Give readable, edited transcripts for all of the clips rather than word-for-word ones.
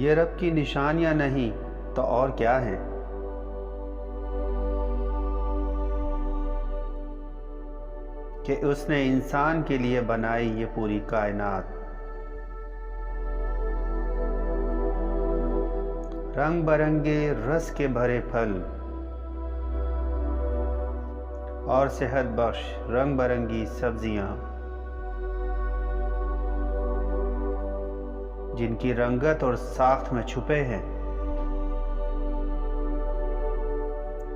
ये रब की निशानियां नहीं तो और क्या हैं। कि उसने इंसान के लिए बनाई ये पूरी कायनात। रंग बरंगे रस के भरे फल और सेहत बख्श रंग बरंगी सब्जियां, जिनकी रंगत और साख्त में छुपे हैं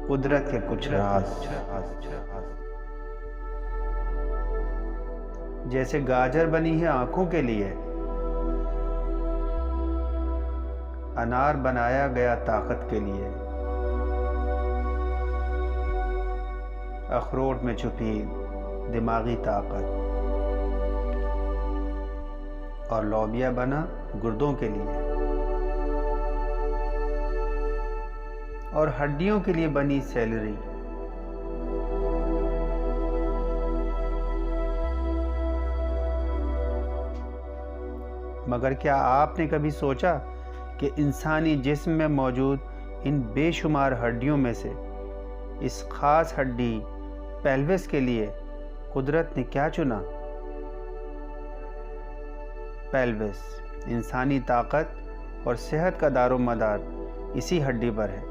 कुदरत के कुछ राज। जैसे गाजर बनी है आंखों के लिए, अनार बनाया गया ताकत के लिए, अखरोट में छुपी दिमागी ताकत, और लौबिया बना गुर्दों के लिए, और हड्डियों के लिए बनी सेलरी। मगर क्या आपने कभी सोचा कि इंसानी जिस्म में मौजूद इन बेशुमार हड्डियों में से इस खास हड्डी पेल्विस के लिए कुदरत ने क्या चुना? पेल्विस, इंसानी ताकत और सेहत का दारोमदार इसी हड्डी पर है।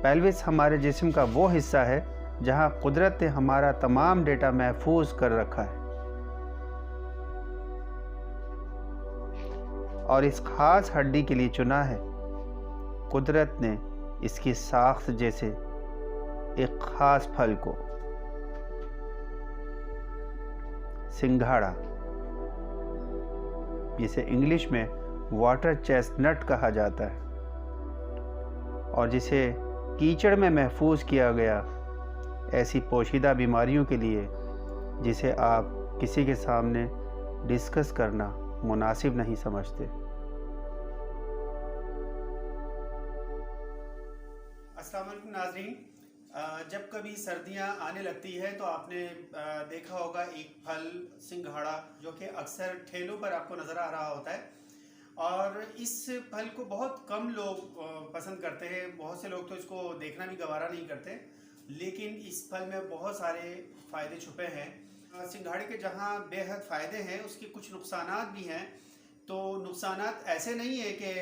पेल्विस हमारे जिस्म का वो हिस्सा है जहां कुदरत ने हमारा तमाम डेटा महफूज कर रखा है, और इस खास हड्डी के लिए चुना है कुदरत ने इसकी साख्त जैसे एक खास फल को, सिंघाड़ा, जिसे इंग्लिश में वाटर चेस्टनट कहा जाता है, और जिसे कीचड़ में महफूज किया गया ऐसी पोशीदा बीमारियों के लिए जिसे आप किसी के सामने डिस्कस करना मुनासिब नहीं समझते। अस्सलाम वालेकुम नाज़रीन, जब कभी सर्दियां आने लगती है तो आपने देखा होगा एक फल सिंघाड़ा जो कि अक्सर ठेलों पर आपको नज़र आ रहा होता है, और इस फल को बहुत कम लोग पसंद करते हैं। बहुत से लोग तो इसको देखना भी गवारा नहीं करते, लेकिन इस फल में बहुत सारे फ़ायदे छुपे हैं। सिंघाड़े के जहाँ बेहद फ़ायदे हैं, उसके कुछ नुकसानात भी हैं। तो नुकसानात ऐसे नहीं है कि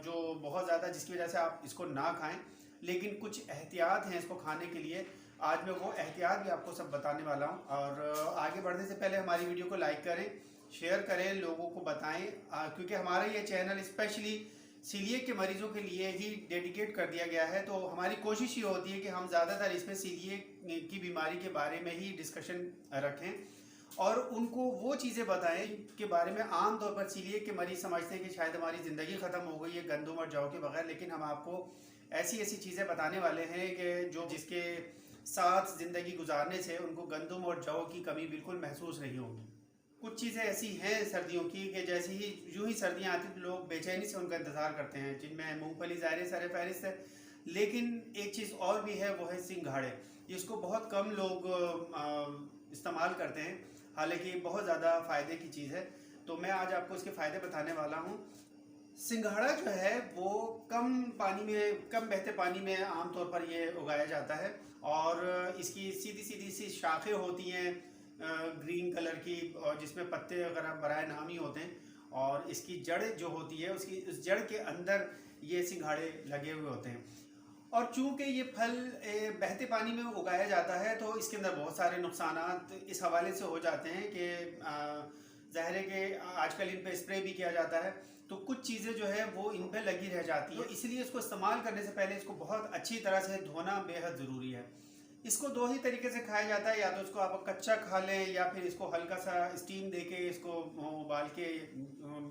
जो बहुत ज़्यादा जिसकी वजह से आप इसको ना खाएं, लेकिन कुछ एहतियात हैं इसको खाने के लिए। आज मैं वो एहतियात भी आपको सब बताने वाला हूँ। और आगे बढ़ने से पहले हमारी वीडियो को लाइक करें, शेयर करें, लोगों को बताएं, क्योंकि हमारा ये चैनल स्पेशली सीलिएक के मरीज़ों के लिए ही डेडिकेट कर दिया गया है। तो हमारी कोशिश ये होती है कि हम ज़्यादातर इसमें सीलिएक की बीमारी के बारे में ही डिस्कशन रखें और उनको वो चीज़ें बताएं के बारे में आम तौर पर सीलिएक के मरीज़ समझते हैं कि शायद हमारी ज़िंदगी ख़त्म हो गई है गंदम और जौ के बगैर, लेकिन हम आपको ऐसी ऐसी चीज़ें बताने वाले हैं कि जो जिसके साथ ज़िंदगी गुजारने से उनको गंदम और जौ की कमी बिल्कुल महसूस नहीं होगी। कुछ चीज़ें ऐसी हैं सर्दियों की कि जैसे ही यूँ ही सर्दियाँ आती तो लोग बेचैनी से उनका इंतज़ार करते हैं, जिनमें मूंगफली ज़ाहिर सर फहरिस्त है। लेकिन एक चीज़ और भी है, वो है सिंघाड़े। इसको बहुत कम लोग इस्तेमाल करते हैं, हालांकि बहुत ज़्यादा फ़ायदे की चीज़ है। तो मैं आज आपको इसके फ़ायदे बताने वाला हूँ। सिंघाड़ा जो है वो कम बहते पानी में आमतौर पर ये उगाया जाता है, और इसकी सीधी सीधी सी शाखें होती हैं ग्रीन कलर की, और जिसमें पत्ते वगैरह बराए नाम ही होते हैं, और इसकी जड़ जो होती है उसकी उस जड़ के अंदर ये सिंघाड़े लगे हुए होते हैं। और चूंकि ये फल बहते पानी में उगाया जाता है तो इसके अंदर बहुत सारे नुकसानात इस हवाले से हो जाते हैं कि ज़ाहिर है कि आजकल इन पे स्प्रे भी किया जाता है, तो कुछ चीज़ें जो है वो इन पे लगी रह जाती है। तो इसलिए इसको इस्तेमाल करने से पहले इसको बहुत अच्छी तरह से धोना बेहद ज़रूरी है। इसको दो ही तरीके से खाया जाता है, या तो इसको आप कच्चा खा लें या फिर इसको हल्का सा स्टीम देके इसको उबाल के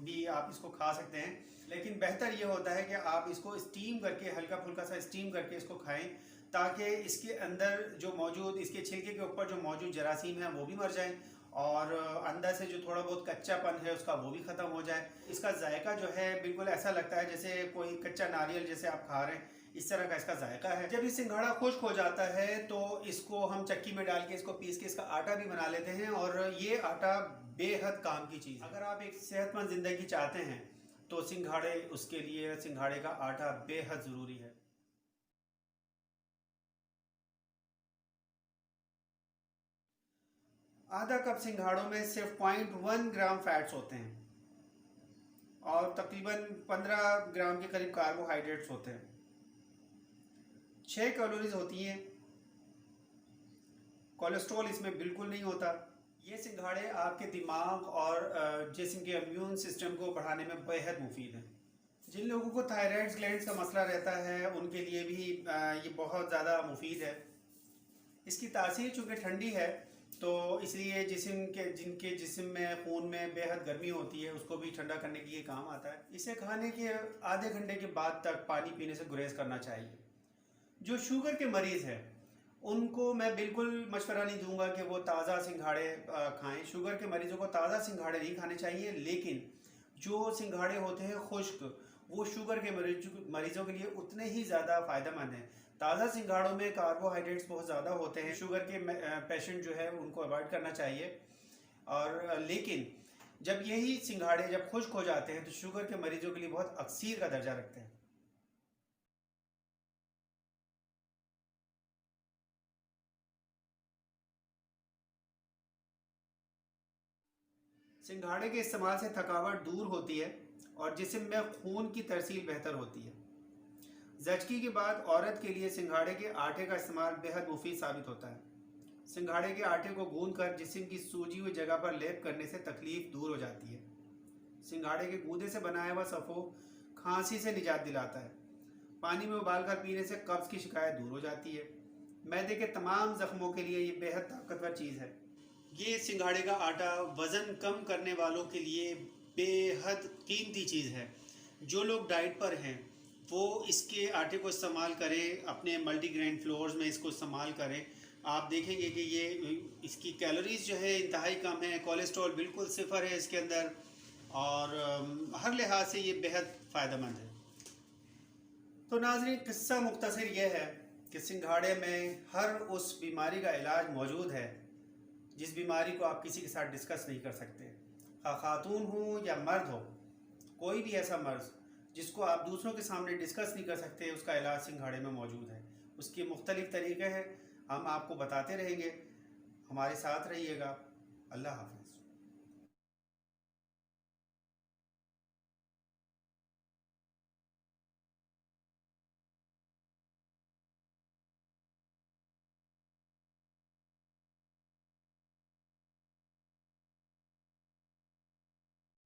भी आप इसको खा सकते हैं। लेकिन बेहतर ये होता है कि आप इसको स्टीम करके हल्का फुल्का सा स्टीम करके इसको खाएं, ताकि इसके अंदर जो मौजूद इसके छिलके के ऊपर जो मौजूद जरासीम है वो भी मर जाएं, और अंदर से जो थोड़ा बहुत कच्चापन है उसका वो भी ख़त्म हो जाए। इसका जायका जो है बिल्कुल ऐसा लगता है जैसे कोई कच्चा नारियल जैसे आप खा रहे हैं, इस तरह का इसका जायका है। जब ये सिंघाड़ा खुश्क हो जाता है तो इसको हम चक्की में डाल के इसको पीस के इसका आटा भी बना लेते हैं, और ये आटा बेहद काम की चीज़ है। अगर आप एक सेहतमंद ज़िंदगी चाहते हैं तो सिंघाड़े उसके लिए सिंघाड़े का आटा बेहद ज़रूरी है। आधा कप सिंघाड़ों में सिर्फ 0.1 ग्राम फैट्स होते हैं और तकरीबन 15 ग्राम के करीब कार्बोहाइड्रेट्स होते हैं। 6 कैलोरीज होती हैं। कोलेस्ट्रॉल इसमें बिल्कुल नहीं होता। ये सिंघाड़े आपके दिमाग और जिस्म के इम्यून सिस्टम को बढ़ाने में बेहद मुफीद हैं। जिन लोगों को थायराइड ग्लैंड्स का मसला रहता है उनके लिए भी ये बहुत ज़्यादा मुफीद है। इसकी तासीर चूँकि ठंडी है तो इसलिए जिनके जिस्म में खून में बेहद गर्मी होती है उसको भी ठंडा करने के लिए काम आता है। इसे खाने के आधे घंटे के बाद तक पानी पीने से गुरेज करना चाहिए। जो शुगर के मरीज़ हैं उनको मैं बिल्कुल मशवरा नहीं दूंगा कि वो ताज़ा सिंघाड़े खाएं। शुगर के मरीज़ों को ताज़ा सिंघाड़े नहीं खाने चाहिए, लेकिन जो सिंघाड़े होते हैं खुश्क वो शुगर के मरीज़ों के लिए उतने ही ज़्यादा फ़ायदेमंद हैं। ताज़ा सिंघाड़ों में कार्बोहाइड्रेट्स बहुत ज़्यादा होते हैं। शुगर के पेशेंट जो है उनको अवॉइड करना चाहिए। और लेकिन जब यही सिंघाड़े जब खुश्क हो जाते हैं तो शुगर के मरीज़ों के लिए बहुत अक्सीर का दर्जा रखते हैं। सिंघाड़े के इस्तेमाल से थकावट दूर होती है और जिस्म में खून की तरसील बेहतर होती है। जचकी के बाद औरत के लिए सिंघाड़े के आटे का इस्तेमाल बेहद मुफीद साबित होता है। सिंघाड़े के आटे को गूंद कर जिस्म की सूजी हुई जगह पर लेप करने से तकलीफ दूर हो जाती है। सिंघाड़े के गूदे से बनाया हुआ सफ़ो खांसी से निजात दिलाता है। पानी में उबाल कर पीने से कब्ज़ की शिकायत दूर हो जाती है। मैदे के तमाम ज़ख्मों के लिए ये बेहद ताकतवर चीज़ है। ये सिंघाड़े का आटा वज़न कम करने वालों के लिए बेहद कीमती चीज़ है। जो लोग डाइट पर हैं वो इसके आटे को इस्तेमाल करें, अपने मल्टीग्रेन फ्लोर्स में इसको इस्तेमाल करें। आप देखेंगे कि ये इसकी कैलोरीज जो है इंतहाई कम है, कोलेस्ट्रॉल बिल्कुल सिफर है इसके अंदर और हर लिहाज से ये बेहद फ़ायदेमंद है। तो नाज़रीन, किस्सा मुख्तसर ये है कि सिंघाड़े में हर उस बीमारी का इलाज मौजूद है जिस बीमारी को आप किसी के साथ डिस्कस नहीं कर सकते। खातून हो या मर्द हो, कोई भी ऐसा मर्ज जिसको आप दूसरों के सामने डिस्कस नहीं कर सकते, उसका इलाज सिंघाड़े में मौजूद है। उसके मुख्तलिफ तरीक़े हैं, हम आपको बताते रहेंगे। हमारे साथ रहिएगा। अल्लाह हाफ़िज़।